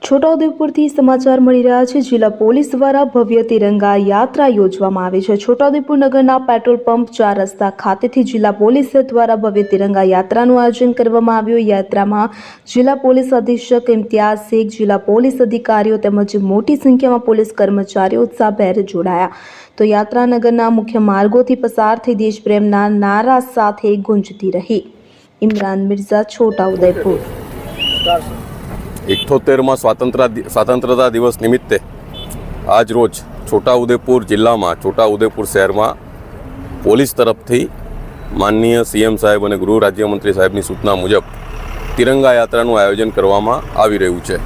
છોટાઉદેપુરથી સમાચાર મળી રહ્યા છે। જિલ્લા પોલીસ દ્વારા ભવ્ય તિરંગા યાત્રા યોજવામાં આવી છે। છોટાઉદેપુર નગરના પેટ્રોલ પંપ 4 રસ્તા ખાતેથી જિલ્લા પોલીસ દ્વારા ભવ્ય તિરંગા યાત્રાનું આયોજન કરવામાં આવ્યું। યાત્રામાં જિલ્લા પોલીસ અધિક્ષક ઇમ્તિયાઝ શેખ, જિલ્લા પોલીસ અધિકારીઓ તેમજ મોટી સંખ્યામાં પોલીસ કર્મચારીઓ ઉત્સાહભેર જોડાયા। તો યાત્રા નગરના મુખ્ય માર્ગોથી પસાર થઈ દેશપ્રેમના નારા સાથે ગુંજતી રહી। ઇમરાન મિર્ઝા, છોટાઉદેપુર। 78માં સ્વાતંત્રતા દિવસ નિમિત્તે આજ રોજ છોટાઉદેપુર જિલ્લામાં છોટાઉદેપુર શહેરમાં પોલીસ તરફથી માનનીય સીએમ સાહેબ અને ગૃહ રાજ્યમંત્રી સાહેબની સૂચના મુજબ તિરંગા યાત્રાનું આયોજન કરવામાં આવી રહ્યું છે।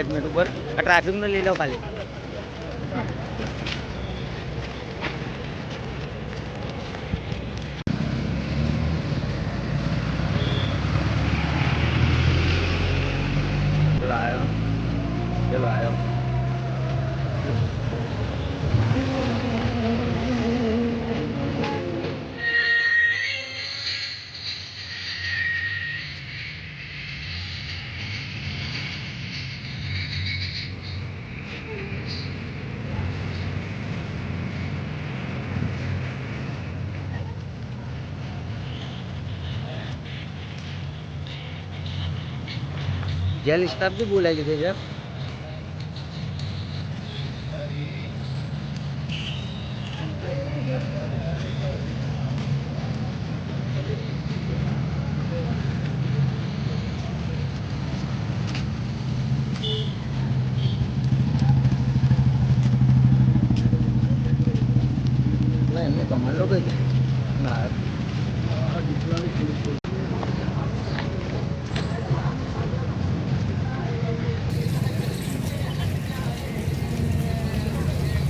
मिनट ऊपर ट्रैफिक में ले लो खाली चलो आयो जेल स्टाफ भी बोला थे जब नहीं तो मान लो ना